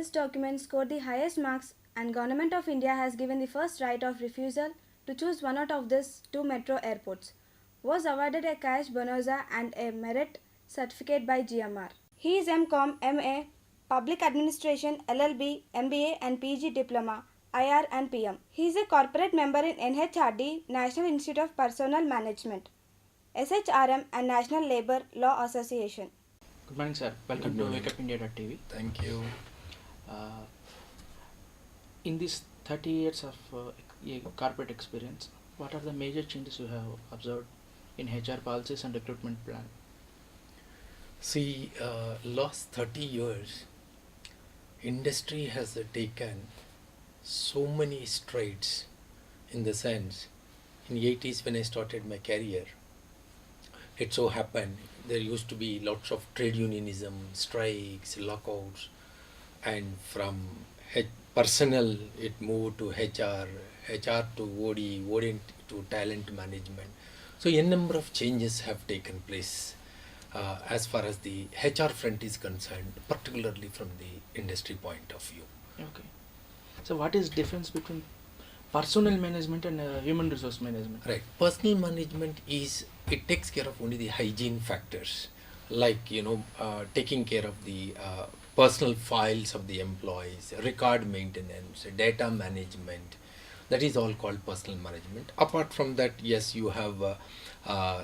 This document scored the highest marks and Government of India has given the first right of refusal to choose one out of these two metro airports. Was awarded a cash bonanza and a merit certificate by GMR. He is MCom, MA, Public Administration, LLB, MBA and PG Diploma, IR and PM. He is a corporate member in NHRD, National Institute of Personnel Management, SHRM and National Labour Law Association. Good morning, sir. Welcome to Wakeup.TV. Thank you. In these 30 years of corporate experience, what are the major changes you have observed in HR policies and recruitment plan? See, last 30 years, industry has taken so many strides. In the sense, in the 80s when I started my career, it so happened there used to be lots of trade unionism, strikes, lockouts, and from personnel it moved to HR, HR to OD, OD to talent management. So a number of changes have taken place as far as the HR front is concerned, particularly from the industry point of view. Okay. So what is difference between personnel management and human resource management? Right. Personal management is, it takes care of only the hygiene factors, like taking care of the personal files of the employees, record maintenance, data management. That is all called personal management. Apart from that, yes, you have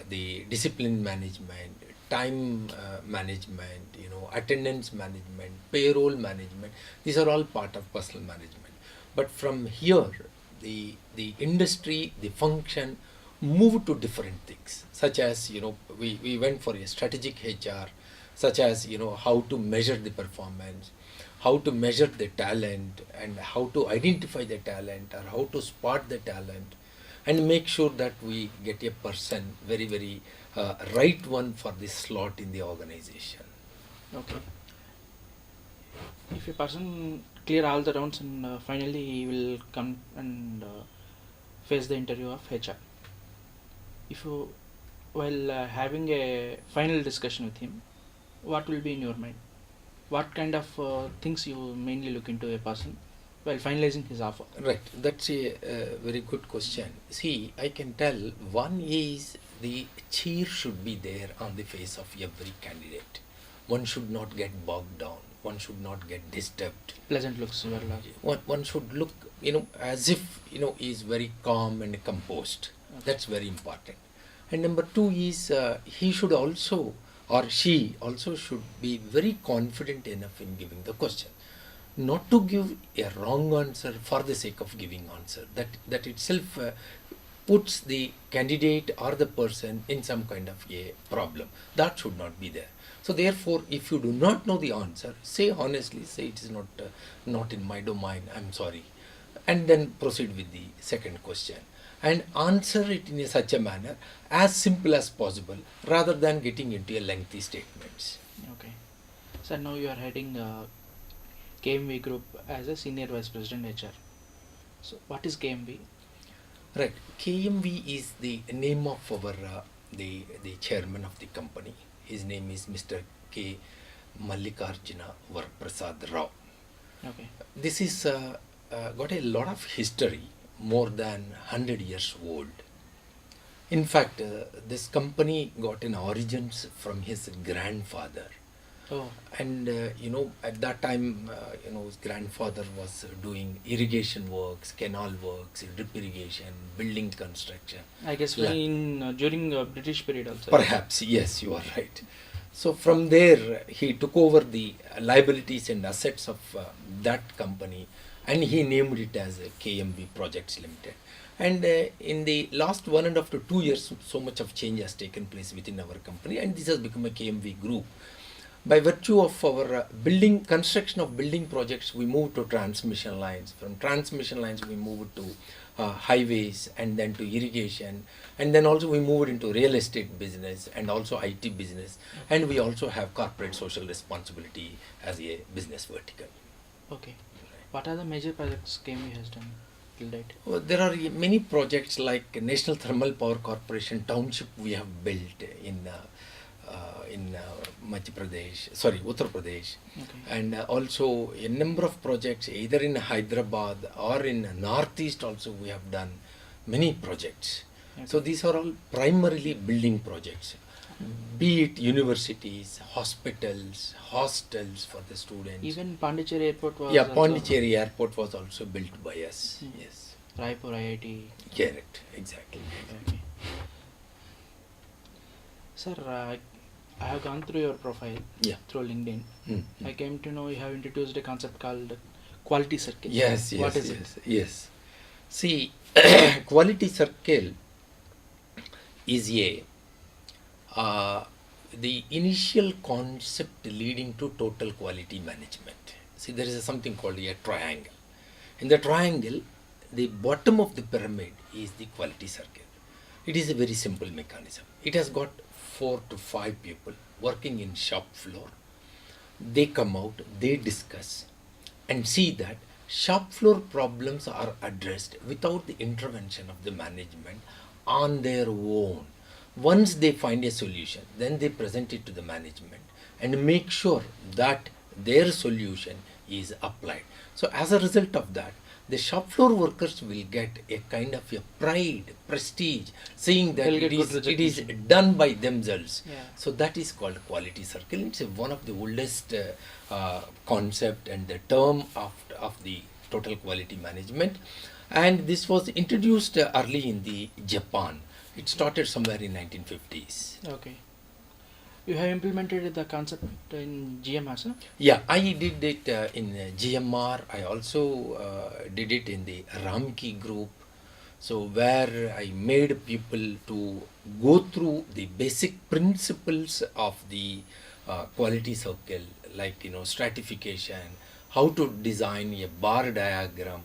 the discipline management, time management, attendance management, payroll management. These are all part of personal management. But from here, the industry, the function moved to different things, such as we went for a strategic HR, such as how to measure the performance, how to measure the talent, and how to identify the talent, or how to spot the talent, and make sure that we get a person very right one for this slot in the organization. Okay. If a person clear all the rounds and finally he will come and face the interview of HR. If you, while having a final discussion with him, what will be in your mind? What kind of things you mainly look into a person while finalizing his offer? Right, that's a very good question. See, I can tell one is the cheer should be there on the face of every candidate. One should not get bogged down. One should not get disturbed. Pleasant looks. One should look, as if, he is very calm and composed. Okay. That's very important. And number two is he should also, or she also should be very confident enough in giving the question. Not to give a wrong answer for the sake of giving answer. That itself puts the candidate or the person in some kind of a problem. That should not be there. So therefore, if you do not know the answer, say honestly, say it is not in my domain, I'm sorry. And then proceed with the second question. And answer it in such a manner as simple as possible, rather than getting into a lengthy statements. Okay. So now you are heading KMV Group as a Senior Vice President HR. So what is KMV? Right. KMV is the name of our the chairman of the company. His name is Mr. K. Mallikarjuna Varprasad Rao. Okay. This is got a lot of history, more than 100 years old. In fact, this company got an origins from his grandfather. Oh. And at that time, his grandfather was doing irrigation works, canal works, drip irrigation, building construction. I guess during British period also. Perhaps, yes, you are right. So from there, he took over the liabilities and assets of that company, and he named it as KMV Projects Limited. And in the last 1.5 to 2 years, so much of change has taken place within our company, and this has become a KMV group. By virtue of our construction of building projects, we moved to transmission lines. From transmission lines, we moved to highways, and then to irrigation, and then also we moved into real estate business and also IT business, and we also have corporate social responsibility as a business vertical. Okay. What are the major projects KMV has done till date? Well, there are many projects like National Thermal Power Corporation Township we have built in in Madhya Pradesh, sorry, Uttar Pradesh, Okay. and also a number of projects either in Hyderabad or in Northeast also we have done many projects. So Okay. these are all primarily building projects, be it universities, hospitals, hostels for the students. Even Pondicherry Airport was Yeah, also Pondicherry Airport was also built by us. Hmm. Yes, Raipur IIT. correct, exactly. Okay. Sir, I have gone through your profile Yeah. through LinkedIn. Mm, I came to know you have introduced a concept called quality circle. Yes, yes, What is yes, it? yes. See, quality circle is uh, the initial concept leading to total quality management. See, there is something called a triangle. In the triangle, the bottom of the pyramid is the quality circle. It is a very simple mechanism. It has got 4 to 5 people working in shop floor. They come out, they discuss, and see that shop floor problems are addressed without the intervention of the management on their own. Once they find a solution, then they present it to the management and make sure that their solution is applied. So, as a result of that, the shop floor workers will get a kind of a pride, prestige, seeing that They'll get good it is recognition. done by themselves. Yeah. So that is called quality circle. It's one of the oldest concept and the term of the total quality management. And this was introduced early in the Japan. It started somewhere in 1950s. Okay. You have implemented the concept in GMS, huh? Yeah, I did it in GMR. I also did it in the Ramki group. So where I made people to go through the basic principles of the quality circle, like stratification, how to design a bar diagram,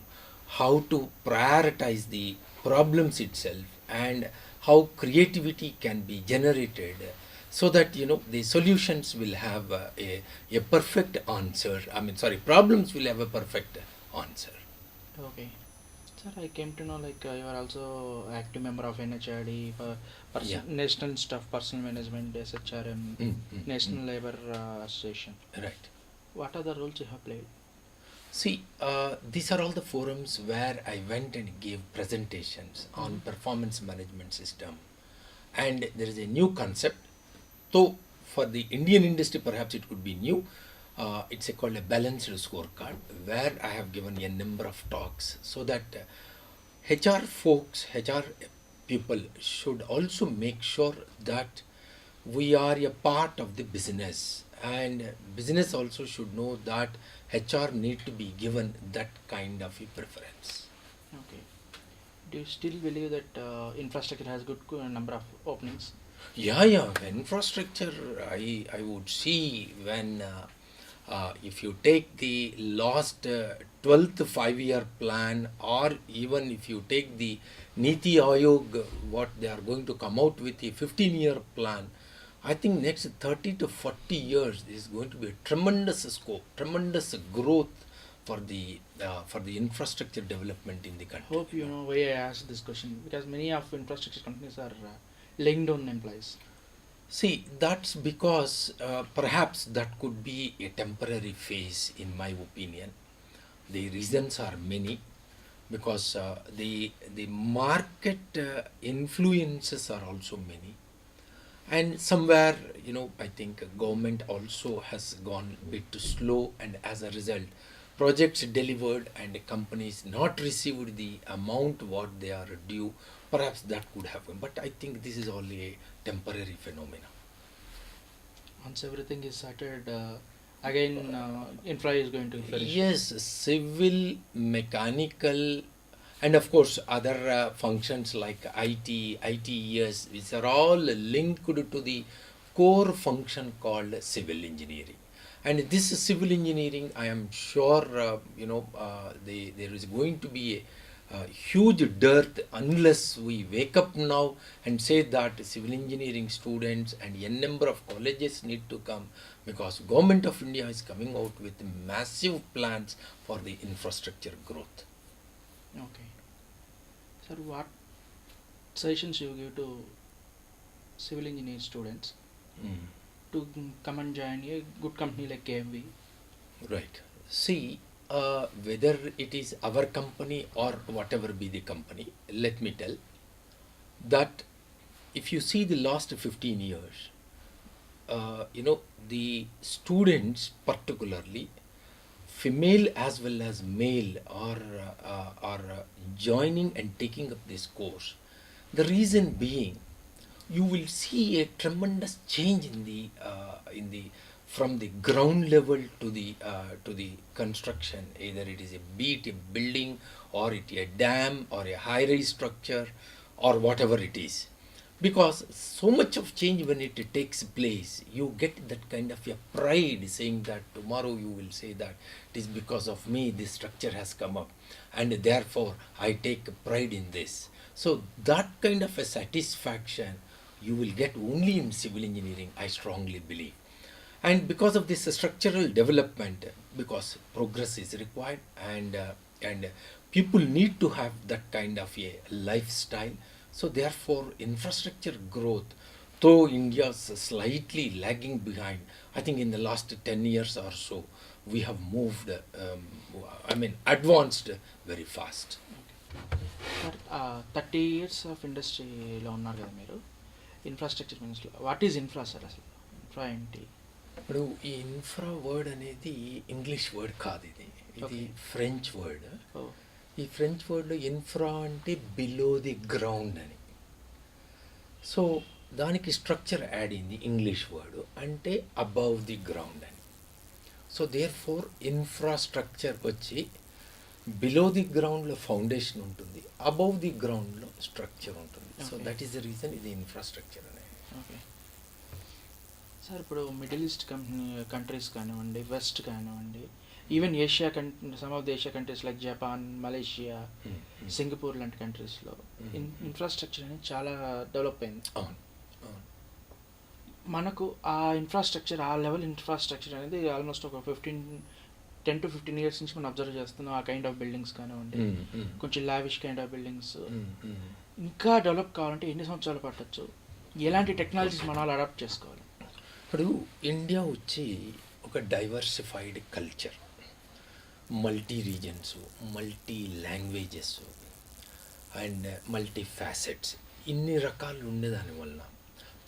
how to prioritize the problems itself, and how creativity can be generated so that the solutions will have a perfect answer. I mean, sorry, problems will have a perfect answer. Okay. Sir, I came to know like you are also active member of NHRD, Yeah. National Staff Personal Management, SHRM, National Labour Association. Right. What are the roles you have played? See, these are all the forums where I went and gave presentations on performance management system, and there is a new concept. Though for the Indian industry, perhaps it could be new. It's called a balanced scorecard, where I have given a number of talks so that HR folks, HR people should also make sure that we are a part of the business, and business also should know that HR need to be given that kind of a preference. Okay. Do you still believe that infrastructure has good number of openings? Yeah. Infrastructure, I would see when if you take the last 12th 5-year plan, or even if you take the Niti Aayog, what they are going to come out with a 15-year plan, I think next 30 to 40 years is going to be a tremendous scope, tremendous growth for the infrastructure development in the country. Hope you know why I asked this question, because many of infrastructure companies are laying down employees. See, that's because perhaps that could be a temporary phase, in my opinion. The reasons are many, because the market influences are also many, and somewhere I think government also has gone a bit slow, and as a result, projects delivered and companies not received the amount what they are due. Perhaps that could happen, but I think this is only a temporary phenomena. Once everything is sorted, again infra is going to flourish. Yes, civil, mechanical, and of course other functions like IT, ITES, which are all linked to the core function called civil engineering. And this civil engineering, I am sure, there is going to be a huge dearth unless we wake up now and say that civil engineering students and a number of colleges need to come, because government of India is coming out with massive plans for the infrastructure growth. Okay. Sir, what suggestions you give to civil engineering students Mm. to come and join a good company like KMV? Right. See, whether it is our company or whatever be the company, let me tell that if you see the last 15 years, the students, particularly female as well as male, are joining and taking up this course. The reason being, you will see a tremendous change in the from the ground level to the construction. Either it is be it a building or it a dam or a high rise structure or whatever it is, because so much of change when it takes place, you get that kind of a pride, saying that tomorrow you will say that it is because of me this structure has come up, and therefore I take pride in this. So that kind of a satisfaction you will get only in civil engineering, I strongly believe. And because of this structural development, because progress is required, and people need to have that kind of a lifestyle. So therefore infrastructure growth, though India is slightly lagging behind, I think in the last 10 years or so we have moved, advanced very fast. Sir 30 years of ఇండస్ట్రీలో ఉన్నారు కదా మీరు, infrastructure మినిస్ట్లో. What is infra sir? అసలు infra ఏంటి? ఇప్పుడు ఈ infra word అనేది ఇంగ్లీష్ వర్డ్ కాదు, ఇది Okay. French word. ఓ, ఈ ఫ్రెంచ్ వర్డ్లో ఇన్ఫ్రా అంటే బిలో ది గ్రౌండ్ అని. సో దానికి స్ట్రక్చర్ యాడ్ అయింది ఇంగ్లీష్ వర్డ్ అంటే అబవ్ ది గ్రౌండ్ అని. సో దేర్ ఫోర్ ఇన్ఫ్రాస్ట్రక్చర్ వచ్చి బిలో ది గ్రౌండ్లో ఫౌండేషన్ ఉంటుంది, అబవ్ ది గ్రౌండ్లో స్ట్రక్చర్ ఉంటుంది. So Okay. That is the reason ఇది ఇన్ఫ్రాస్ట్రక్చర్ అనేది. Okay sir. ఇప్పుడు మిడిల్ ఈస్ట్ కంట్రీస్ కానివ్వండి, వెస్ట్ కానివ్వండి, even Asia some of the Asia countries like Japan, Malaysia, Singapore లాంటి కంట్రీస్లో ఇన్ఫ్రాస్ట్రక్చర్ అనేది చాలా డెవలప్ అయింది. అవును, అవును. మనకు ఆ ఇన్ఫ్రాస్ట్రక్చర్, ఆ లెవెల్ ఇన్ఫ్రాస్ట్రక్చర్ అనేది ఆల్మోస్ట్ ఒక 10 to 15 ఇయర్స్ నుంచి మనం అబ్జర్వ్ చేస్తున్నాం. ఆ కైండ్ ఆఫ్ బిల్డింగ్స్ కానివ్వండి, కొంచెం లావిష్ కైండ్ ఆఫ్ బిల్డింగ్స్ ఇంకా డెవలప్ కావాలంటే ఎన్ని సంవత్సరాలు పట్టచ్చు? ఎలాంటి టెక్నాలజీస్ మన వాళ్ళు అడాప్ట్ చేసుకోవాలి? ఇప్పుడు ఇండియా వచ్చి ఒక diversified culture, multi reasons, multi languages and multi facets, ఇన్ని రకాలు ఉండేదాని వల్ల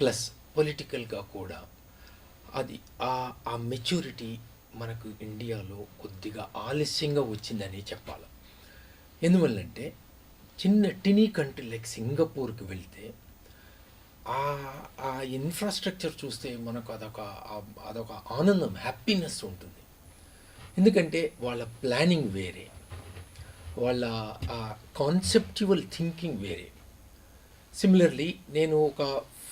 ప్లస్ పొలిటికల్గా కూడా అది ఆ మెచ్యూరిటీ మనకు ఇండియాలో కొద్దిగా ఆలస్యంగా వచ్చిందని చెప్పాలి. ఎందువల్లంటే చిన్న టినీ కంట్రీ లైక్ సింగపూర్కి వెళ్తే ఆ ఇన్ఫ్రాస్ట్రక్చర్ చూస్తే మనకు అదొక ఆనందం, హ్యాపీనెస్ ఉంటుంది. ఎందుకంటే వాళ్ళ ప్లానింగ్ వేరే, వాళ్ళ కాన్సెప్చువల్ థింకింగ్ వేరే. సిమిలర్లీ నేను ఒక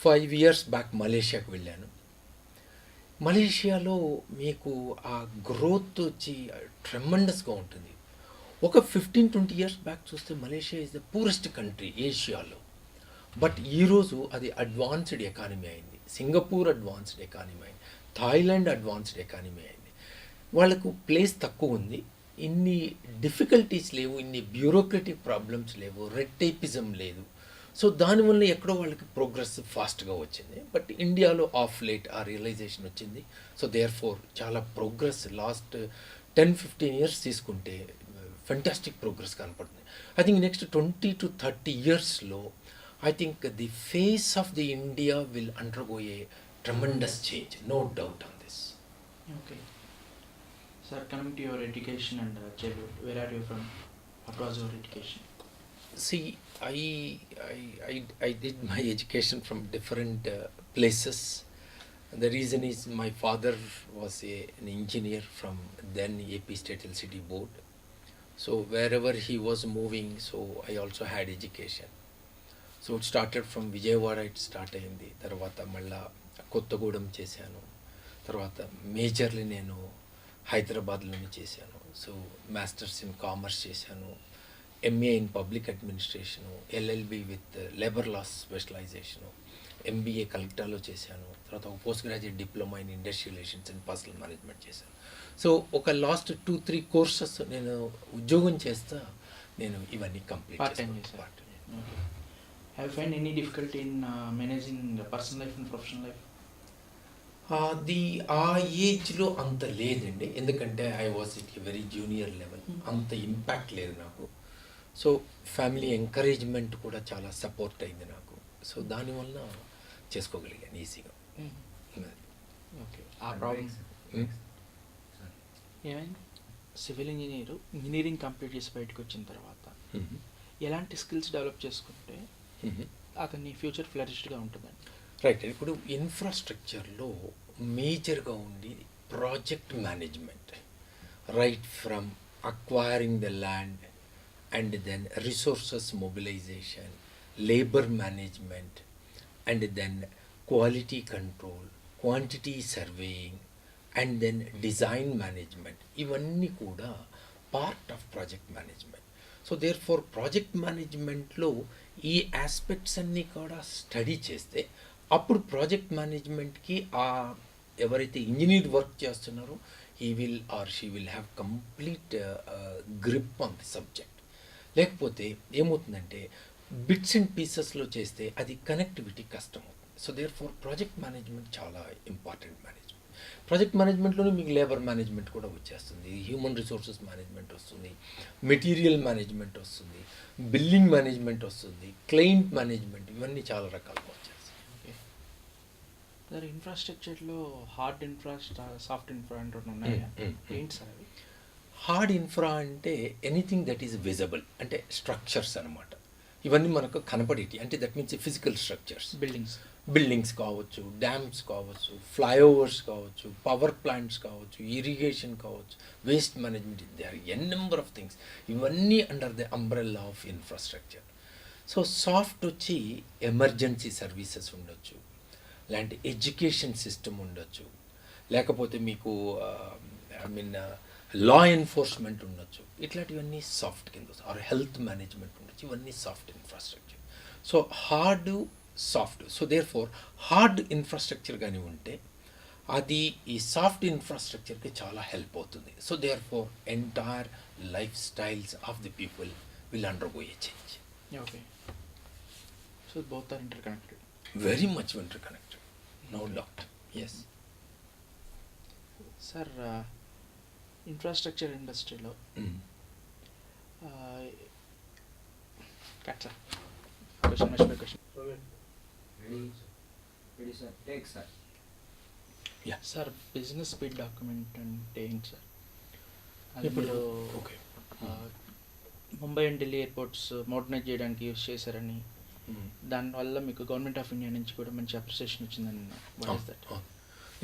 5 years బ్యాక్ మలేషియాకు వెళ్ళాను. మలేషియాలో మీకు ఆ గ్రోత్ వచ్చి ట్రెమండస్గా ఉంటుంది. ఒక 15-20 years బ్యాక్ చూస్తే Malaysia is the poorest country ఏషియాలో. బట్ ఈరోజు అది అడ్వాన్స్డ్ ఎకానమీ అయింది. సింగపూర్ అడ్వాన్స్డ్ ఎకానమీ అయింది, థాయిలాండ్ అడ్వాన్స్డ్ ఎకానమీ అయింది. వాళ్ళకు ప్లేస్ తక్కువ ఉంది, ఇన్ని డిఫికల్టీస్ లేవు, ఇన్ని బ్యూరోక్రటిక్ ప్రాబ్లమ్స్ లేవు, రెడ్ టైపిజం లేదు. సో దానివల్ల ఎక్కడో వాళ్ళకి ప్రోగ్రెస్ ఫాస్ట్గా వచ్చింది. బట్ ఇండియాలో ఆఫ్ లేట్ ఆ రియలైజేషన్ వచ్చింది. సో దేర్ ఫోర్ చాలా ప్రోగ్రెస్ లాస్ట్ 10-15 years తీసుకుంటే ఫెంటాస్టిక్ ప్రోగ్రెస్ కనపడుతుంది. I think next 20 to 30 yearsలో I think the face of the India will undergo a tremendous change, no doubt on this. Okay. Sir, coming to your education and childhood, where are you from? What was your education? See, I did my education from different places. The reason is my father was an engineer from then AP State LCD Board. So wherever he was moving, so I also had education. So it started from Vijayawada, it start అయింది. తర్వాత మళ్ళా కొత్తగూడెం చేశాను. తర్వాత majorly నేను హైదరాబాద్లోనే చేశాను. So masters in commerce చేశాను, MA in public administration, LLB with labour laws specialisation, MBA కలెక్టర్లో చేశాను. తర్వాత ఒక post graduate diploma in industrial relations and personnel management చేశాను. సో ఒక లాస్ట్ 2-3 courses నేను ఉద్యోగం చేస్తా నేను ఇవన్నీ కంప్లీట్ చేస్తాను. Have you found any difficulty in managing personal life and professional life? ఆ ఏజ్లో అంత లేదండి, ఎందుకంటే I was it very junior level, అంత ఇంపాక్ట్ లేదు నాకు. సో ఫ్యామిలీ ఎంకరేజ్మెంట్ కూడా చాలా సపోర్ట్ అయింది నాకు. సో దానివల్ల చేసుకోగలిగాను ఈజీగా. ఓకే, ఆ ప్రాబ్లం ఏమైంది? సివిల్ ఇంజనీరింగ్ కంప్లీట్ చేసి బయటకు వచ్చిన తర్వాత ఎలాంటి స్కిల్స్ డెవలప్ చేసుకుంటే అతని ఫ్యూచర్ ఫ్లరిష్డ్గా ఉంటుందండి? రైట్. ఇప్పుడు ఇన్ఫ్రాస్ట్రక్చర్లో మేజర్గా ఉండేది project management, right from acquiring the land and then resources mobilisation, labour management, and then quality control, quantity surveying, and then design management. ఇవన్నీ కూడా part of project management. So therefore project మేనేజ్మెంట్లో ఈ aspects అన్నీ కూడా study చేస్తే అప్పుడు project మేనేజ్మెంట్కి ఎవరైతే ఇంజనీర్ వర్క్ చేస్తున్నారో he will or she will have complete grip on the subject. లేకపోతే ఏమవుతుందంటే బిట్స్ అండ్ పీసెస్లో చేస్తే అది కనెక్టివిటీ కష్టం అవుతుంది. So therefore project management చాలా ఇంపార్టెంట్ మేనేజ్మెంట్. ప్రాజెక్ట్ మేనేజ్మెంట్లోనే మీకు లేబర్ మేనేజ్మెంట్ కూడా వచ్చేస్తుంది, హ్యూమన్ రిసోర్సెస్ మేనేజ్మెంట్ వస్తుంది, మెటీరియల్ మేనేజ్మెంట్ వస్తుంది, బిల్లింగ్ మేనేజ్మెంట్ వస్తుంది, క్లయింట్ మేనేజ్మెంట్, ఇవన్నీ చాలా రకాలుగా వచ్చేస్తాయి. ఓకే సార్, ఇన్ఫ్రాస్ట్రక్చర్లో హార్డ్ ఇన్ఫ్రా, సాఫ్ట్ ఇన్ఫ్రా అంటూ ఉన్నాయా? ఏంటి సార్ అవి? హార్డ్ ఇన్ఫ్రా అంటే ఎనీథింగ్ దట్ ఈస్ విజబుల్, అంటే స్ట్రక్చర్స్ అనమాట. ఇవన్నీ మనకు కనపడేటి, అంటే that means physical structures. Buildings కావచ్చు, డ్యామ్స్ కావచ్చు, ఫ్లైఓవర్స్ కావచ్చు, పవర్ ప్లాంట్స్ కావచ్చు, ఇరిగేషన్ కావచ్చు, waste management, they are n number of things. ఇవన్నీ under the umbrella of infrastructure. So soft వచ్చి ఎమర్జెన్సీ సర్వీసెస్ ఉండొచ్చు, లాంటి ఎడ్యుకేషన్ సిస్టమ్ ఉండొచ్చు, లేకపోతే మీకు లా ఎన్ఫోర్స్మెంట్ ఉండొచ్చు, ఇట్లాంటివన్నీ సాఫ్ట్ కింద, ఆర్ హెల్త్ మేనేజ్మెంట్ ఉండొచ్చు, ఇవన్నీ soft infrastructure. So hard, soft. So therefore hard infrastructure కానీ ఉంటే అది ఈ సాఫ్ట్ ఇన్ఫ్రాస్ట్రక్చర్కి చాలా హెల్ప్ అవుతుంది. So therefore entire life styles of the people will undergo a change. Okay, so both are interconnected, very much interconnected, no doubt. Yes sir, infrastructure ఇండస్ట్రీలో sir, business bid document అంటే ఏంటి sir? అది ఇప్పుడు okay, Mumbai and Delhi airports modernise చేయడానికి use చేశారని, దానివల్ల మీకు government of India నుంచి కూడా మంచి అప్రిసియేషన్ వచ్చిందని.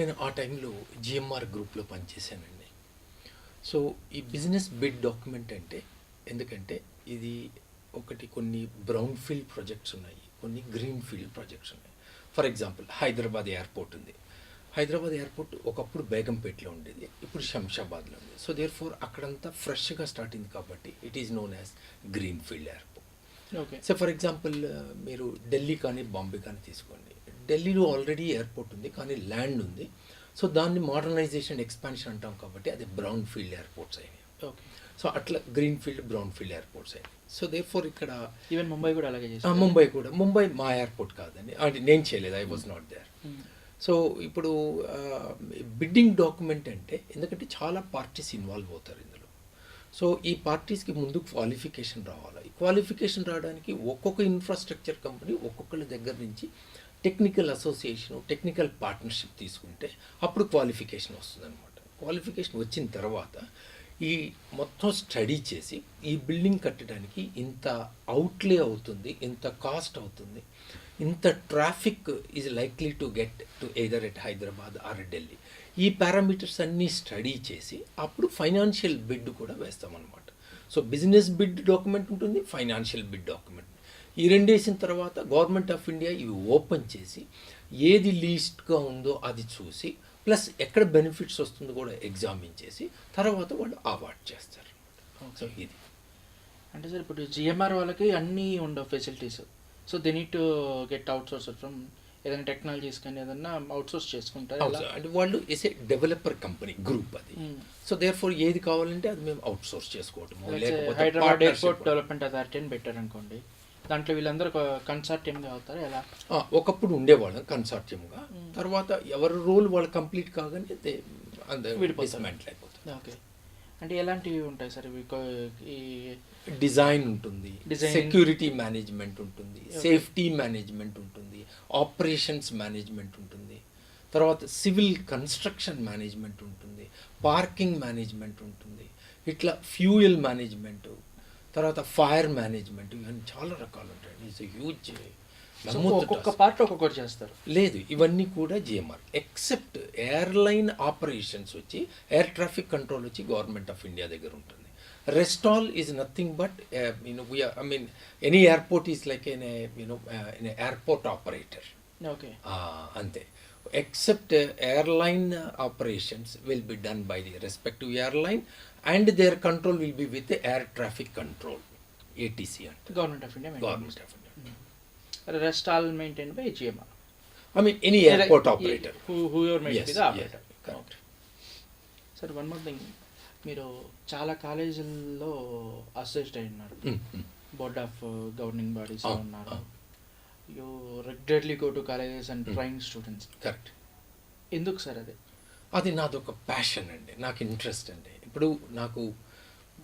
నేను ఆ టైంలో జిఎంఆర్ గ్రూప్లో పనిచేశానండి. సో ఈ బిజినెస్ బిడ్ డాక్యుమెంట్ అంటే, ఎందుకంటే ఇది ఒకటి కొన్ని బ్రౌన్ ఫీల్డ్ ప్రాజెక్ట్స్ ఉన్నాయి, కొన్ని గ్రీన్ ఫీల్డ్ ప్రాజెక్ట్స్ ఉన్నాయి. ఫర్ ఎగ్జాంపుల్ హైదరాబాద్ ఎయిర్పోర్ట్ ఉంది. హైదరాబాద్ ఎయిర్పోర్ట్ ఒకప్పుడు బేగంపేటలో ఉండేది, ఇప్పుడు శంషాబాద్లో ఉంది. సో దేర్ ఫోర్ అక్కడంతా ఫ్రెష్గా స్టార్ట్ అయింది కాబట్టి it is known as green field airport. Okay. So for example మీరు ఢిల్లీ కానీ బాంబే కానీ తీసుకోండి. ఢిల్లీలో ఆల్రెడీ ఎయిర్పోర్ట్ ఉంది కానీ ల్యాండ్ ఉంది. సో దాన్ని మోడర్నైజేషన్, ఎక్స్పాన్షన్ అంటాం కాబట్టి అది బ్రౌన్ ఫీల్డ్ ఎయిర్పోర్ట్స్ అయినాయి. ఓకే. సో అట్లా green field, brown field airports అయినాయి. సో దేర్ ఫోర్ ఇక్కడ ఈవెన్ ముంబై కూడా అలాగే చేశారు. ముంబై మా ఎయిర్పోర్ట్ కాదండి, అంటే నేను చేయలేదు, I was not there. So ఇప్పుడు బిడ్డింగ్ డాక్యుమెంట్ అంటే, ఎందుకంటే చాలా పార్టీస్ ఇన్వాల్వ్ అవుతారు ఇందులో. సో ఈ పార్టీస్కి ముందు క్వాలిఫికేషన్ రావాలి. ఈ క్వాలిఫికేషన్ రావడానికి ఒక్కొక్క ఇన్ఫ్రాస్ట్రక్చర్ కంపెనీ ఒక్కొక్కరి దగ్గర నుంచి టెక్నికల్ అసోసియేషన్, టెక్నికల్ పార్ట్నర్షిప్ తీసుకుంటే అప్పుడు క్వాలిఫికేషన్ వస్తుంది అనమాట. క్వాలిఫికేషన్ వచ్చిన తర్వాత ఈ మొత్తం స్టడీ చేసి ఈ బిల్డింగ్ కట్టడానికి ఇంత అవుట్లే అవుతుంది, ఇంత కాస్ట్ అవుతుంది, ఇంత traffic is likely to get to either at Hyderabad or Delhi, ఈ పారామీటర్స్ అన్నీ స్టడీ చేసి అప్పుడు ఫైనాన్షియల్ బిడ్ కూడా వేస్తామన్నమాట. సో బిజినెస్ బిడ్ డాక్యుమెంట్ ఉంటుంది, ఫైనాన్షియల్ బిడ్ డాక్యుమెంట్. ఈ రెండు వేసిన తర్వాత గవర్నమెంట్ ఆఫ్ ఇండియా ఇవి ఓపెన్ చేసి ఏది లీస్ట్గా ఉందో అది చూసి, ప్లస్ ఎక్కడ బెనిఫిట్స్ వస్తుందో కూడా ఎగ్జామిన్ చేసి తర్వాత వాళ్ళు అవార్డ్ చేస్తారు. సో ఇది అంటే సార్, ఇప్పుడు జిఎంఆర్ వాళ్ళకి అన్నీ ఉండవు facilities. So they need to get out source from ఏదైనా టెక్నాలజీస్ కానీ ఏదైనా అవుట్ సోర్స్ చేసుకుంటారు. అంటే వాళ్ళు ఎస్ ఏ డెవలపర్ కంపెనీ గ్రూప్ అది. సో దేర్ ఫోర్ ఏది కావాలంటే అది మేము అవుట్ సోర్స్ చేసుకోవటం. హైదరాబాద్ ఎయిర్పోర్ట్ డెవలప్మెంట్ అథారిటీ అని పెట్టారు అనుకోండి, దాంట్లో వీళ్ళందరూ కన్సార్టియంగా అవుతారు ఎలా? ఒకప్పుడు ఉండేవాళ్ళం కన్సార్టియంగా, తర్వాత ఎవరి రోల్ వాళ్ళు కంప్లీట్ కాగానే డిస్మాంటిల్ అయిపోతుంది. ఓకే, అంటే ఎలాంటివి ఉంటాయి సార్ ఇవి? ఈ డిజైన్ ఉంటుంది, సెక్యూరిటీ మేనేజ్మెంట్ ఉంటుంది, సేఫ్టీ మేనేజ్మెంట్ ఉంటుంది, ఆపరేషన్స్ మేనేజ్మెంట్ ఉంటుంది, తర్వాత సివిల్ కన్స్ట్రక్షన్ మేనేజ్మెంట్ ఉంటుంది, పార్కింగ్ మేనేజ్మెంట్ ఉంటుంది, ఇట్లా ఫ్యూయల్ మేనేజ్మెంట్, తర్వాత ఫైర్ మేనేజ్మెంట్, ఇవన్నీ చాలా రకాలు ఉంటాయండి. It's huge. ఒక్కొక్క పార్ట్ ఒక్కొక్కటి చేస్తారు. లేదు, ఇవన్నీ కూడా జిఎంఆర్, ఎక్సెప్ట్ ఎయిర్లైన్ ఆపరేషన్స్ వచ్చి ఎయిర్ ట్రాఫిక్ కంట్రోల్ వచ్చి గవర్నమెంట్ ఆఫ్ ఇండియా దగ్గర ఉంటుంది. Rest all is nothing but any airport is like an airport operator. Okay. Ante. Except airline operations will be done by the respective airline, and their control will be with the air traffic control, ATC. Government of India. Government of India. Rest all maintained by GMR. Any airport operator. Whoever may be the operator. Yes, correct. Sir, one more thing. మీరు చాలా కాలేజీల్లో associate అయి ఉన్నారు, board of governing bodies ఉన్నారు. You regularly go to colleges and train students. Correct. ఎందుకు sir అది నాదొక passion అండి, నాకు ఇంట్రెస్ట్ అండి. ఇప్పుడు నాకు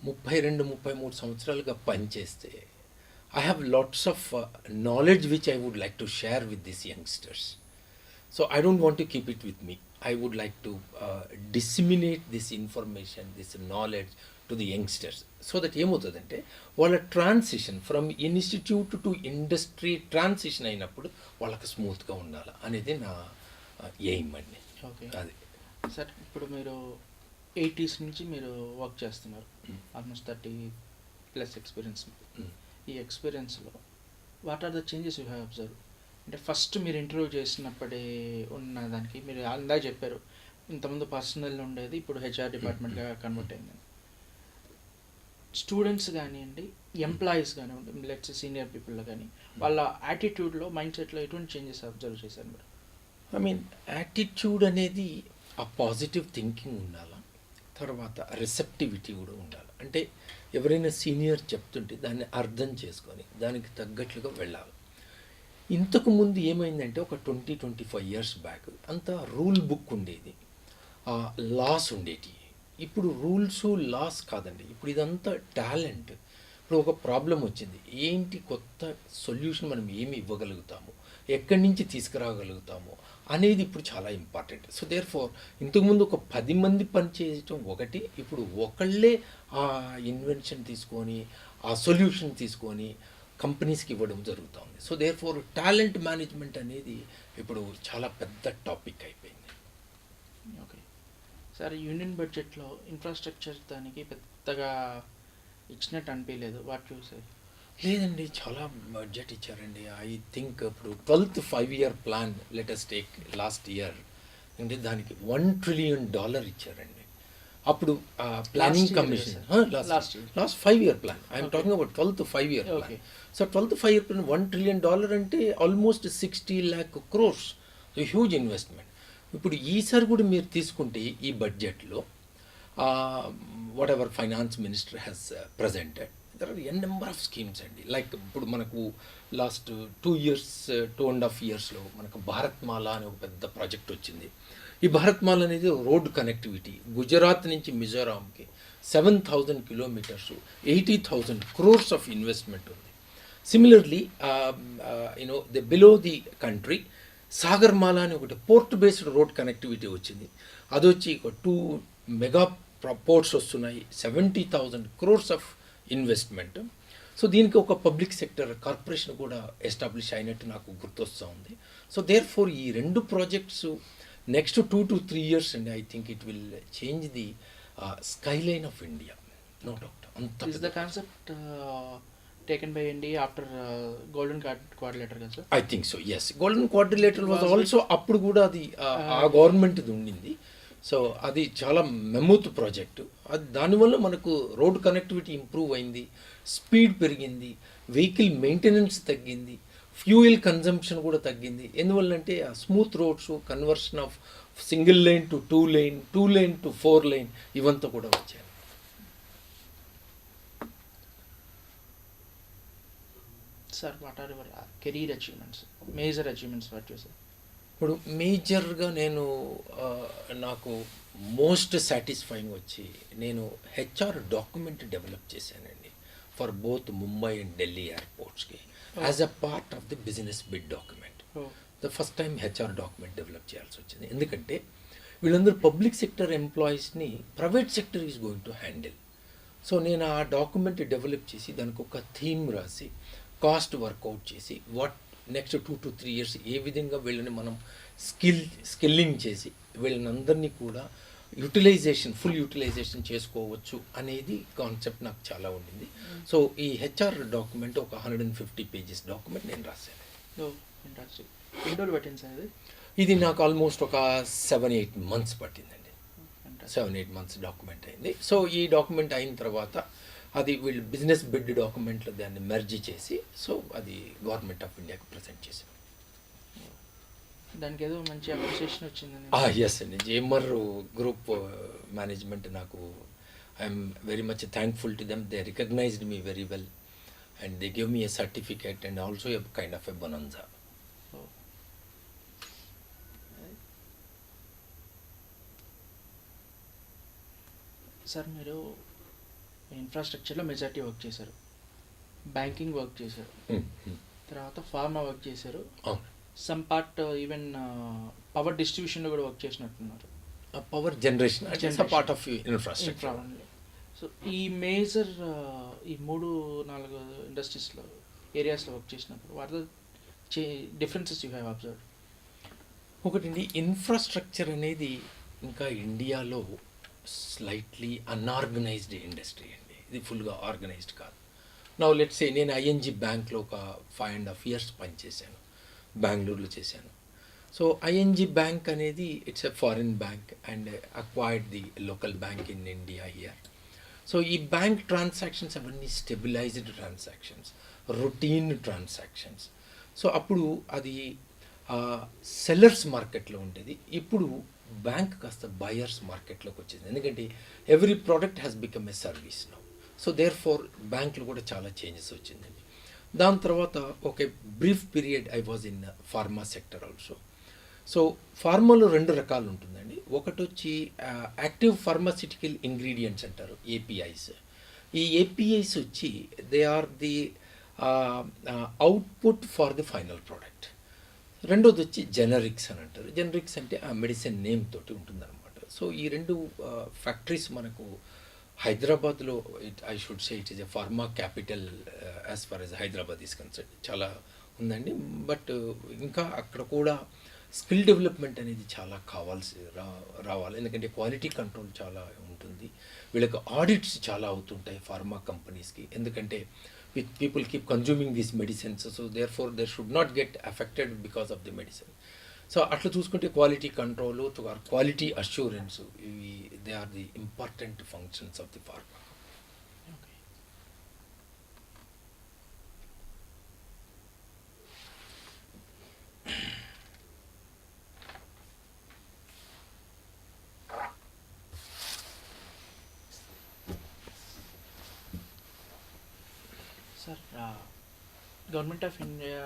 32-33 సంవత్సరాలుగా పనిచేస్తే I have lots of knowledge which I would like to share with this youngsters. So I don't want to keep it with me. I would like to disseminate this information, this knowledge to the youngsters, so that ఏమవుతుందంటే వాళ్ళ transition from institute to industry transition అయినప్పుడు వాళ్ళకి స్మూత్గా ఉండాలి అనేది నా aim అండి. Okay, అది సార్. ఇప్పుడు మీరు 80s నుంచి మీరు వర్క్ చేస్తున్నారు, ఆల్మోస్ట్ 30+ ఎక్స్పీరియన్స్. ఈ ఎక్స్పీరియన్స్లో what are the changes you have observe? అంటే ఫస్ట్ మీరు ఇంటర్వ్యూ చేసినప్పుడే ఉన్న దానికి మీరు అందా చెప్పారు, ఇంతకుముందు పర్సనల్ ఉండేది, ఇప్పుడు హెచ్ఆర్ డిపార్ట్మెంట్గా కన్వర్ట్ అయిందని. స్టూడెంట్స్ కానివ్వండి, ఎంప్లాయీస్ కానివ్వండి, లెట్స్ సీనియర్ పీపుల్లో కానీ, వాళ్ళ యాటిట్యూడ్లో, మైండ్ సెట్లో ఎటువంటి చేంజెస్ అబ్జర్వ్ చేశారు మీరు? యాటిట్యూడ్ అనేది ఆ పాజిటివ్ థింకింగ్ ఉండాలి, తర్వాత రిసెప్టివిటీ కూడా ఉండాలి. అంటే ఎవరైనా సీనియర్ చెప్తుంటే దాన్ని అర్థం చేసుకొని దానికి తగ్గట్లుగా వెళ్ళాలి. ఇంతకుముందు ఏమైందంటే ఒక 20-25 years బ్యాక్ అంతా రూల్ బుక్ ఉండేది, లాస్ ఉండేటి. ఇప్పుడు రూల్స్ లాస్ కాదండి, ఇప్పుడు ఇదంతా టాలెంట్. ఇప్పుడు ఒక ప్రాబ్లం వచ్చింది, ఏంటి కొత్త సొల్యూషన్ మనం ఏమి ఇవ్వగలుగుతాము, ఎక్కడి నుంచి తీసుకురాగలుగుతాము అనేది ఇప్పుడు చాలా ఇంపార్టెంట్. సో దేర్ ఫోర్ ఇంతకుముందు ఒక 10 మంది పని చేయటం ఒకటి, ఇప్పుడు ఒకళ్ళే ఆ ఇన్వెన్షన్ తీసుకొని ఆ సొల్యూషన్ తీసుకొని కంపెనీస్కి ఇవ్వడం జరుగుతుంది. So therefore talent management అనేది ఇప్పుడు చాలా పెద్ద టాపిక్ అయిపోయింది. ఓకే సార్, యూనియన్ బడ్జెట్లో ఇన్ఫ్రాస్ట్రక్చర్ దానికి పెద్దగా ఇచ్చినట్టు అనిపించలేదు, వాట్ చూసే? లేదండి, చాలా బడ్జెట్ ఇచ్చారండి. ఐ థింక్ ఇప్పుడు 12th 5-year plan latest take last year అంటే దానికి $1 trillion ఇచ్చారండి. అప్పుడు planning commission last 5-year plan, I'm talking about 12th 5-year plan. So 12th 5-year plan $1 trillion అంటే almost 60 lakh crores, huge investment. ఇప్పుడు ఈసారి కూడా మీరు తీసుకుంటే ఈ బడ్జెట్లో whatever finance minister has presented, there are n number of schemes అండి. Like ఇప్పుడు మనకు లాస్ట్ 2.5 yearsలో మనకు భారత్ మాల అనే ఒక పెద్ద ప్రాజెక్ట్ వచ్చింది. ఈ భారత్ మాల్ అనేది రోడ్ కనెక్టివిటీ, గుజరాత్ నుంచి మిజోరాంకి 7,000 kilometers, 80,000 crores ఆఫ్ ఇన్వెస్ట్మెంట్ ఉంది. Similarly the below the country Sagarmala అని ఒకటి పోర్ట్ బేస్డ్ రోడ్ కనెక్టివిటీ వచ్చింది. అది వచ్చి ఒక 2 మెగా పోర్ట్స్ వస్తున్నాయి, 70,000 crores ఆఫ్ ఇన్వెస్ట్మెంట్. సో దీనికి ఒక పబ్లిక్ సెక్టర్ కార్పొరేషన్ కూడా ఎస్టాబ్లిష్ అయినట్టు నాకు గుర్తొస్తూ ఉంది. సో దేర్ ఫోర్ ఈ 2 ప్రాజెక్ట్స్ నెక్స్ట్ 2 to 3 years అండి, I think it will change the skyline of India, no doubt. అంత is the concept taken by India after golden quadrilateral కదా sir? I think so, yes. Golden quadrilateral was also అప్పుడు కూడా అది ఆ గవర్నమెంట్ది ఉండింది. So అది చాలా మెమూత్ ప్రాజెక్టు. అది దానివల్ల మనకు రోడ్ కనెక్టివిటీ ఇంప్రూవ్ అయింది, స్పీడ్ పెరిగింది, వెహికల్ మెయింటెనెన్స్ తగ్గింది, ఫ్యూయల్ కన్జంప్షన్ కూడా తగ్గింది. ఎందువల్లంటే ఆ smooth roads, conversion of single line to 2 lane, 2 lane to 4 lane ఇవంతా కూడా వచ్చాయి. Sir what are your career achievements, major achievements what you say? ఇప్పుడు మేజర్గా నేను నాకు మోస్ట్ సాటిస్ఫైయింగ్ వచ్చి నేను హెచ్ఆర్ డాక్యుమెంట్ డెవలప్ చేశానండి for both Mumbai and Delhi ఎయిర్పోర్ట్స్కి as a part of the business bid document. The first time HR document develop చేయాల్సి వచ్చింది, ఎందుకంటే వీళ్ళందరూ పబ్లిక్ సెక్టర్ ఎంప్లాయీస్ని private sector is going to handle. So నేను ఆ డాక్యుమెంట్ డెవలప్ చేసి దానికి ఒక థీమ్ రాసి కాస్ట్ వర్కౌట్ చేసి వాట్ నెక్స్ట్ 2 to 3 years ఏ విధంగా వీళ్ళని మనం స్కిల్లింగ్ చేసి వీళ్ళని అందరినీ కూడా ఫుల్ యూటిలైజేషన్ చేసుకోవచ్చు అనేది కాన్సెప్ట్ నాకు చాలా ఉండింది. సో ఈ హెచ్ఆర్ డాక్యుమెంట్ ఒక 150 pages డాక్యుమెంట్ నేను రాశాను. ఇది నాకు ఆల్మోస్ట్ ఒక 7-8 months పట్టిందండి. 7-8 months డాక్యుమెంట్ అయింది. సో ఈ డాక్యుమెంట్ అయిన తర్వాత అది వీళ్ళు బిజినెస్ బిడ్ డాక్యుమెంట్లో దాన్ని మెర్జ్ చేసి సో అది గవర్నమెంట్ ఆఫ్ ఇండియాకి ప్రజెంట్ చేశాం. దానికి ఏదో మంచి అప్రిసియేషన్ వచ్చింది. ఎస్ అండి, జేఎంఆర్ గ్రూప్ మేనేజ్మెంట్ నాకు I'm very much thankful to them. They recognized me very well and they give me a certificate and also a kind of a bonanza. Sir మీరు ఇన్ఫ్రాస్ట్రక్చర్లో majority work చేశారు, banking work చేశారు, తర్వాత pharma work చేశారు, some part even power డిస్ట్రిబ్యూషన్లో కూడా work చేసినట్టున్నారు. Power generation part of infrastructure. So ఈ major ఈ 3-4 ఇండస్ట్రీస్లో ఏరియాస్లో వర్క్ చేసినప్పుడు what are the differences you have observed? ఒకటి ఇన్ఫ్రాస్ట్రక్చర్ అనేది ఇంకా ఇండియాలో స్లైట్లీ అన్ఆర్గనైజ్డ్ ఇండస్ట్రీ అండి, ఇది ఫుల్గా ఆర్గనైజ్డ్ కాదు. నా లెట్స్ సే నేను ఐఎన్జి బ్యాంక్లో ఒక 5.5 years పనిచేశాను, బెంగళూరులో చేశాను. సో ఐఎన్జి బ్యాంక్ అనేది it's a foreign bank and acquired the local bank in India here. So ఈ బ్యాంక్ ట్రాన్సాక్షన్స్ అవన్నీ stabilised transactions, routine transactions. So అప్పుడు అది సెల్లర్స్ మార్కెట్లో ఉండేది, ఇప్పుడు బ్యాంక్ కాస్త బయర్స్ మార్కెట్లోకి వచ్చింది, ఎందుకంటే every product has become a service now. So therefore బ్యాంకులో కూడా చాలా చేంజెస్ వచ్చిందండి. దాని తర్వాత ఒక brief period I was in pharma sector also. So ఫార్మాలో 2 రకాలు ఉంటుందండి. ఒకటి వచ్చి యాక్టివ్ ఫార్మాసిటికల్ ఇంగ్రీడియంట్స్ అంటారు, ఏపీఐస్. ఈ ఏపీఐస్ వచ్చి they are the output for the final product. రెండోది వచ్చి జెనరిక్స్ అని అంటారు. జెనరిక్స్ అంటే ఆ మెడిసిన్ నేమ్ తోటి ఉంటుందన్నమాట. సో ఈ 2 ఫ్యాక్టరీస్ మనకు హైదరాబాద్లో I should say it is a pharma capital as far as Hyderabad is concern, చాలా ఉందండి. బట్ ఇంకా అక్కడ కూడా స్కిల్ డెవలప్మెంట్ అనేది చాలా రావాలి, ఎందుకంటే క్వాలిటీ కంట్రోల్ చాలా ఉంటుంది. వీళ్ళకి ఆడిట్స్ చాలా అవుతుంటాయి ఫార్మా కంపెనీస్కి, ఎందుకంటే people keep consuming these medicines, so therefore they should not get affected because of the medicine. So atla chuskunte quality control or quality assurance, they are the important functions of the pharma. Okay. Sir government of India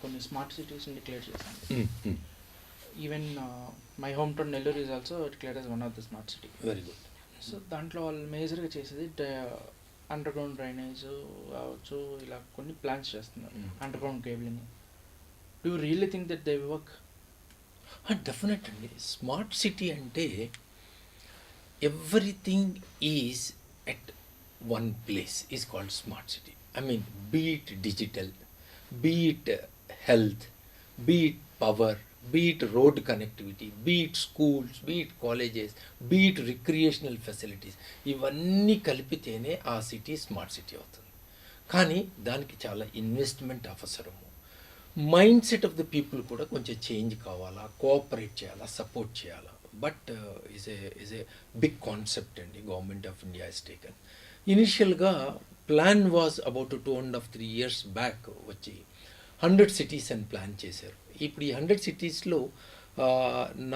కొన్ని smart సిటీస్ని declare చేసింది. Even my home town Nellore is also declared as one of the smart city. Very good. So దాంట్లో వాళ్ళు మేజర్గా చేసేది under ground drainage కావచ్చు, ఇలా కొన్ని plans చేస్తున్నారు, under ground cabling. Do you really think that they work? Definite అండి. Smart city అంటే everything is at one place is called smart city. I mean, be it digital, be it health, be it power, be it road connectivity, be it schools, be it colleges, be it recreational facilities, ఇవన్నీ కలిపితేనే ఆ city smart city అవుతుంది. కానీ దానికి చాలా investment అవసరము. Mind set of the people కూడా కొంచెం change కావాలా, కోఆపరేట్ చేయాలా, సపోర్ట్ చేయాలా. But is a big concept అండి government of India has taken. ఇనిషియల్గా plan was about 2.5-3 years back వచ్చి 100 cities అని ప్లాన్ చేశారు. ఇప్పుడు ఈ 100 cities-లో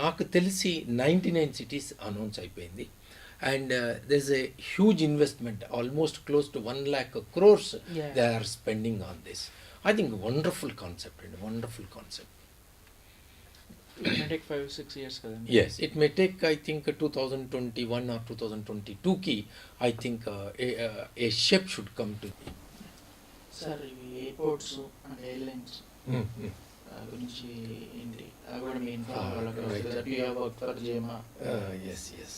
నాకు తెలిసి 99 cities అనౌన్స్ అయిపోయింది. And there is a huge investment, almost close to 1 lakh crores they are spending on this. I think wonderful concept and wonderful concept. It may take 5-6 years కదండి. Yes, it may take, I think, 2021 or 2022 ki, I think a shape should come to. Sir ఇవి airports and airlines గురించి ఏంటి అవి కూడా main Yes, yes.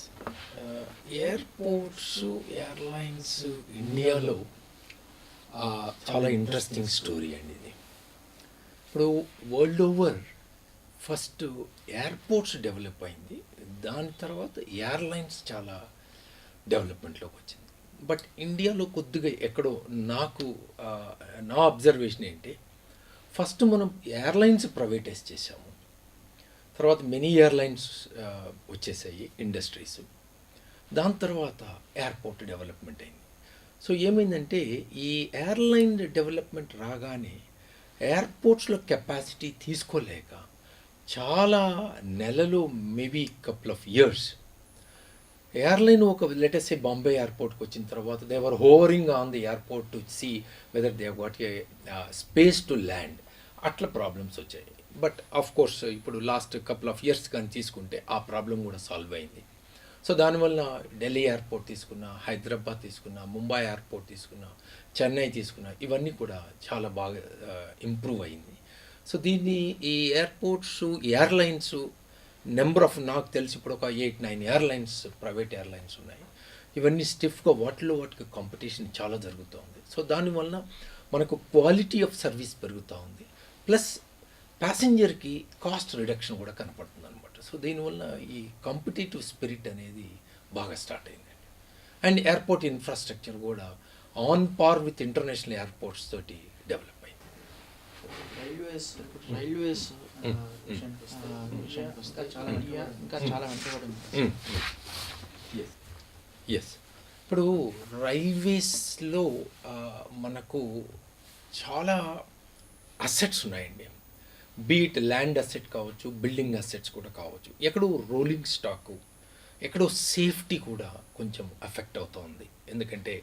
Airports, airlines ఇండియాలో చాలా interesting story అండి ఇది. ఇప్పుడు world over first airports develop అయింది, దాని తర్వాత ఎయిర్లైన్స్ చాలా డెవలప్మెంట్లోకి వచ్చింది. బట్ ఇండియాలో కొద్దిగా ఎక్కడో నాకు నా అబ్జర్వేషన్ ఏంటి, ఫస్ట్ మనం ఎయిర్లైన్స్ ప్రైవేటైజ్ చేసాము, తర్వాత మెనీ ఎయిర్లైన్స్ వచ్చేసాయి ఇండస్ట్రీస్, దాని తర్వాత ఎయిర్పోర్ట్ డెవలప్మెంట్ అయింది. సో ఏమైందంటే ఈ ఎయిర్లైన్ డెవలప్మెంట్ రాగానే ఎయిర్పోర్ట్స్లో కెపాసిటీ తీసుకోలేక చాలా నెలలు, maybe couple of years, airline ఒక లెటెస్ట్ బాంబే ఎయిర్పోర్ట్కి వచ్చిన తర్వాత they were hovering on the airport to see whether they got a space to land, అట్లా ప్రాబ్లమ్స్ వచ్చాయి. బట్ ఆఫ్ కోర్స్ ఇప్పుడు లాస్ట్ కపుల్ ఆఫ్ ఇయర్స్ కానీ తీసుకుంటే ఆ ప్రాబ్లం కూడా సాల్వ్ అయింది. సో దానివల్ల ఢిల్లీ ఎయిర్పోర్ట్ తీసుకున్నా, హైదరాబాద్ తీసుకున్నా, ముంబై ఎయిర్పోర్ట్ తీసుకున్నా, చెన్నై తీసుకున్నా, ఇవన్నీ కూడా చాలా బాగా ఇంప్రూవ్ అయింది. సో దీన్ని ఈ ఎయిర్పోర్ట్స్, ఎయిర్లైన్స్ నెంబర్ ఆఫ్, నాకు తెలిసి ఇప్పుడు ఒక 8-9 ఎయిర్లైన్స్, ప్రైవేట్ ఎయిర్లైన్స్ ఉన్నాయి. ఇవన్నీ స్టిఫ్గా వాటికి కాంపిటీషన్ చాలా జరుగుతూ ఉంది. సో దానివల్ల మనకు క్వాలిటీ ఆఫ్ సర్వీస్ పెరుగుతూ ఉంది, ప్లస్ ప్యాసింజర్కి కాస్ట్ రిడక్షన్ కూడా కనపడుతుంది అనమాట. సో దీనివల్ల ఈ కాంపిటేటివ్ స్పిరిట్ అనేది బాగా స్టార్ట్ అయిందండి. అండ్ ఎయిర్పోర్ట్ ఇన్ఫ్రాస్ట్రక్చర్ కూడా on par with international airports తోటి డెవలప్ అయింది. రైల్వేస్ విషయానికి వస్తే చాలా ఇంకా చాలా వెంటబడింది. ఎస్, ఇప్పుడు రైల్వేస్లో మనకు చాలా అసెట్స్ ఉన్నాయండి. బీట్ ల్యాండ్ అసెట్ కావచ్చు, బిల్డింగ్ అసెట్స్ కూడా కావచ్చు. ఎక్కడో రోలింగ్ స్టాకు, ఎక్కడో సేఫ్టీ కూడా కొంచెం ఎఫెక్ట్ అవుతుంది. ఎందుకంటే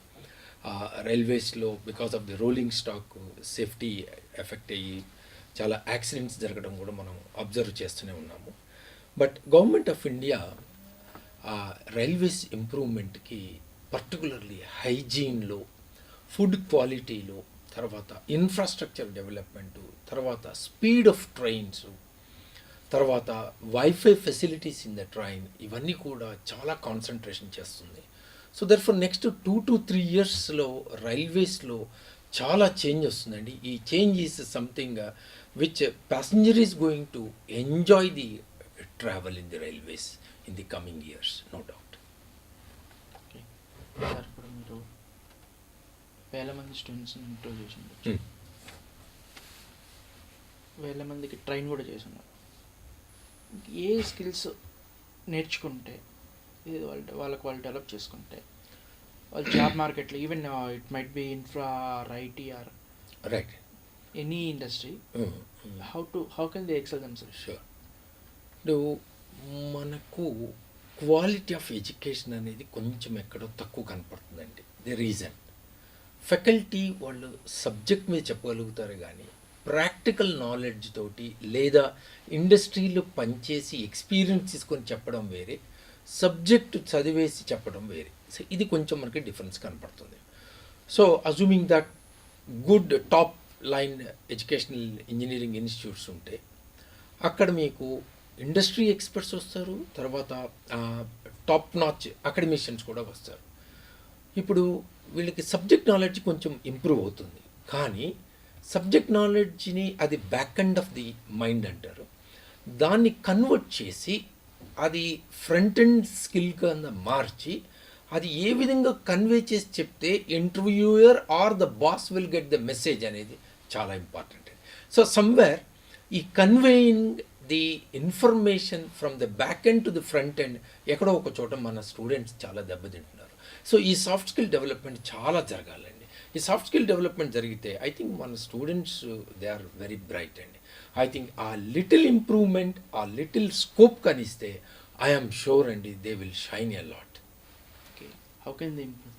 రైల్వేస్లో because of the rolling stock safety effect అయ్యి చాలా యాక్సిడెంట్స్ జరగడం కూడా మనం అబ్జర్వ్ చేస్తూనే ఉన్నాము. But government of India railways ఇంప్రూవ్మెంట్కి పర్టికులర్లీ హైజీన్లో, ఫుడ్ క్వాలిటీలో, తర్వాత ఇన్ఫ్రాస్ట్రక్చర్ డెవలప్మెంటు, తర్వాత స్పీడ్ ఆఫ్ ట్రైన్స్, తర్వాత wifi facilities in the train, ఇవన్నీ కూడా చాలా కాన్సన్ట్రేషన్ చేస్తుంది. సో దర్ఫోర్ నెక్స్ట్ 2 to 3 ఇయర్స్లో రైల్వేస్లో చాలా చేంజ్ వస్తుందండి. ఈ change is something which passenger is going to enjoy the travel in the railways in the coming years, no doubt. Sir ఇప్పుడు మీరు వేల మంది స్టూడెంట్స్ని ఇంటర్వ్యూ చేసి వేల మందికి ట్రైన్ కూడా చేస్తున్నారు. ఏ స్కిల్స్ నేర్చుకుంటే ఇది వాళ్ళు డెవలప్ చేసుకుంటే వాళ్ళు జాబ్ మార్కెట్లో, even it might be infra or IT or right any industry, how can they excel themselves? Sure. ఇప్పుడు మనకు క్వాలిటీ ఆఫ్ ఎడ్యుకేషన్ అనేది కొంచెం ఎక్కడో తక్కువ కనపడుతుందండి. ది రీజన్, ఫ్యాకల్టీ వాళ్ళు సబ్జెక్ట్ మీద చెప్పగలుగుతారు కానీ ప్రాక్టికల్ నాలెడ్జ్ తోటి లేదా ఇండస్ట్రీలో పనిచేసి ఎక్స్పీరియన్స్ తీసుకొని చెప్పడం వేరే, సబ్జెక్ట్ చదివేసి చెప్పడం వేరే. సో ఇది కొంచెం మనకి డిఫరెన్స్ కనపడుతుంది. So assuming that good top line educational engineering institutes ఉంటే అక్కడ మీకు ఇండస్ట్రీ ఎక్స్పర్ట్స్ వస్తారు, తర్వాత టాప్ నాచ్ అకాడమిషియన్స్ కూడా వస్తారు. ఇప్పుడు వీళ్ళకి సబ్జెక్ట్ నాలెడ్జ్ కొంచెం ఇంప్రూవ్ అవుతుంది, కానీ సబ్జెక్ట్ నాలెడ్జ్ని అది back end of the mind అంటారు, దాన్ని కన్వర్ట్ చేసి అది ఫ్రంట్ ఎండ్ స్కిల్ కింద మార్చి అది ఏ విధంగా కన్వే చేసి చెప్తే interviewer or the boss will get the message అనేది చాలా ఇంపార్టెంట్. సో సమ్వేర్ ఈ conveying the information from the back end to the front end ఎక్కడో ఒక చోట మన స్టూడెంట్స్ చాలా దెబ్బతింటున్నారు. సో ఈ సాఫ్ట్ స్కిల్ డెవలప్మెంట్ చాలా జరగాలండి. ఈ సాఫ్ట్ స్కిల్ డెవలప్మెంట్ జరిగితే ఐ థింక్ మన students they are very bright అండి. I think a little improvement, a little scope కనిస్తే ఐఎమ్ షూర్ అండి they will shine a lot. Okay, how can they improve?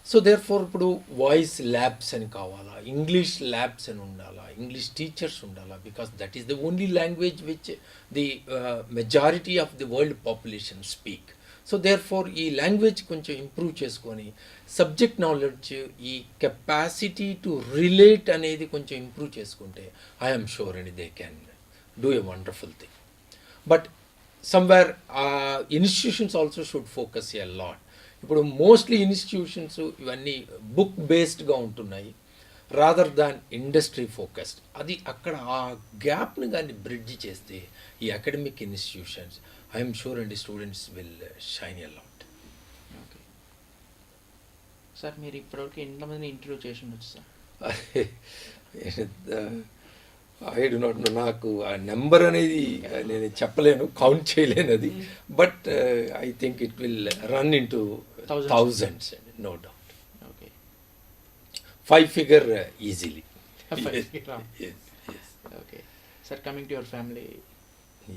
So therefore ఇప్పుడు voice labs అని కావాలా, English labs అని ఉండాలా, English teachers ఉండాలా, because that is the only language which the majority of the world population speak. So therefore ఈ language కొంచెం improve చేసుకొని subject knowledge, ఈ కెపాసిటీ టు రిలేట్ అనేది కొంచెం ఇంప్రూవ్ చేసుకుంటే ఐఎమ్ షూర్ అండి they can do a wonderful thing. But somewhere institutions also should focus a lot. ఇప్పుడు mostly institutions ఇవన్నీ బుక్ బేస్డ్గా ఉంటున్నాయి రాదర్ దాన్ ఇండస్ట్రీ ఫోకస్డ్. అది అక్కడ ఆ గ్యాప్ని కానీ బ్రిడ్జ్ చేస్తే ఈ academic institutions I'm sure and students will shine a lot. Okay sir, మీరు ఇప్పటివరకు ఎంతమంది ఇంటర్వ్యూ చేసి ఉండొచ్చు sir? I do not know, నాకు ఆ నెంబర్ అనేది నేను చెప్పలేను, కౌంట్ చేయలేను అది. But I think it will run into thousands, no doubt. Okay, 5 figure easily. Yes. Okay. Sir, coming to your family.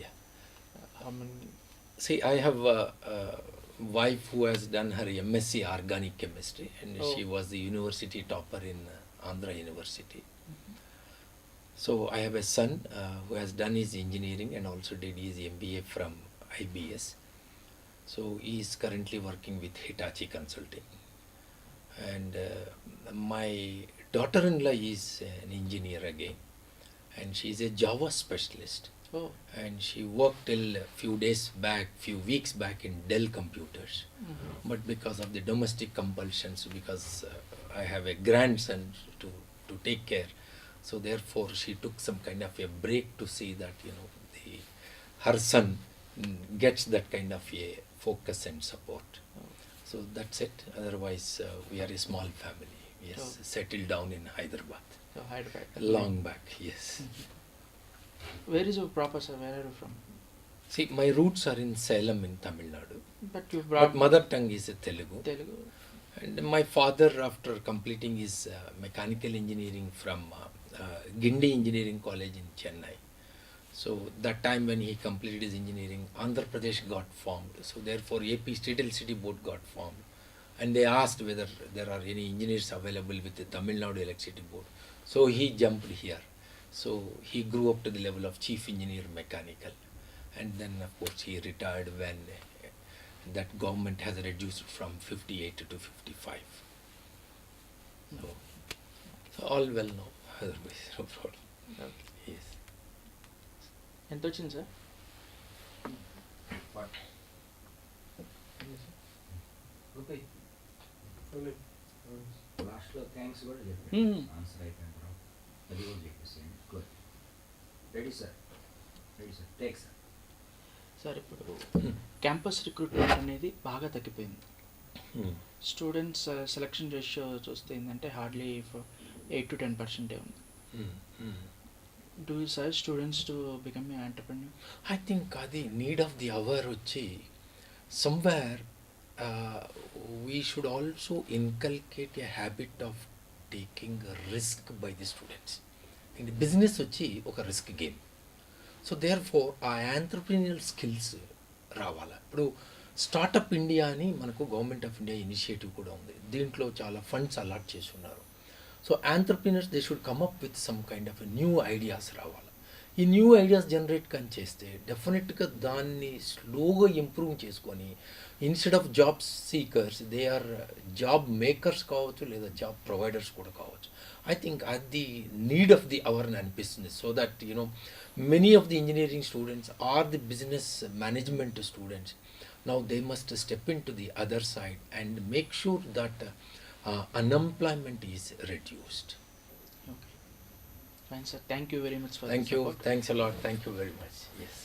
Yeah. How many? See, I have a wife who has done her MSc Organic Chemistry, and she was the university topper in Andhra University. So I have a son who has done his engineering and also did his MBA from IBS. So he is currently working with Hitachi Consulting. And my daughter-in-law is an engineer again, and she is a Java specialist. Oh. And she worked till few weeks back in Dell Computers. Mm-hmm. But because of the domestic compulsions, because I have a grandson to take care, so therefore she took some kind of a break to see that her son gets that kind of a focus and support. So that's it. Otherwise we are a small family. Yes, settled down in Hyderabad. So Hyderabad. Long back, yes. Where is your proper, sir? Where are you from? See, my roots are in Salem in Tamil Nadu. But you brought But mother tongue is Telugu. Telugu. And my father, after completing his mechanical engineering from Gindi Engineering College in Chennai. So that time when he completed his engineering, Andhra Pradesh got formed. So therefore AP State Electricity Board got formed. And they asked whether there are any engineers available with the Tamil Nadu Electricity Board. So he jumped here. So he grew up to the level of Chief Engineer Mechanical. And then of course he retired when that government has reduced from 58 to 55. So all well now. Otherwise, no problem. Okay. Yes. ఎంత వచ్చింది sir? లాస్ట్లో thanks కూడా చెప్పండి, answer అయిపోయిన తర్వాత అది కూడా చెప్పేసేయండి. Good, ready sir, take sir. Sir, ఇప్పుడు క్యాంపస్ రిక్రూట్మెంట్ అనేది బాగా తగ్గిపోయింది. స్టూడెంట్స్ సెలక్షన్ రేషియో చూస్తే ఏంటంటే హార్డ్లీ 8 to 10% ఉంది. Do you suggest students to become an entrepreneur? I think the need of the hour వచ్చి somewhere we should also inculcate a habit of taking a risk by the students. And the business వచ్చి ఒక risk game. So therefore ఆ entrepreneurial skills రావాలి. ఇప్పుడు startup India అని మనకు government of India initiative కూడా ఉంది. దీంట్లో చాలా ఫండ్స్ అలాట్ చేసి ఉన్నారు. So entrepreneurs they should come up with some kind of new ideas రావాలి. ఈ న్యూ ఐడియాస్ జనరేట్ కానీ చేస్తే డెఫినెట్గా దాన్ని స్లోగా ఇంప్రూవ్ చేసుకొని instead of job seekers they are job makers కావచ్చు, లేదా జాబ్ ప్రొవైడర్స్ కూడా కావచ్చు. ఐ థింక్ అది నీడ్ ఆఫ్ ది అవర్ అని అనిపిస్తుంది. So that many of the engineering students or the business management students now they must step into the other side and make sure that unemployment is reduced. Okay. Fine, sir. Thank you very much for Thank the you. support. Thanks a lot. Thank you very much. Yes.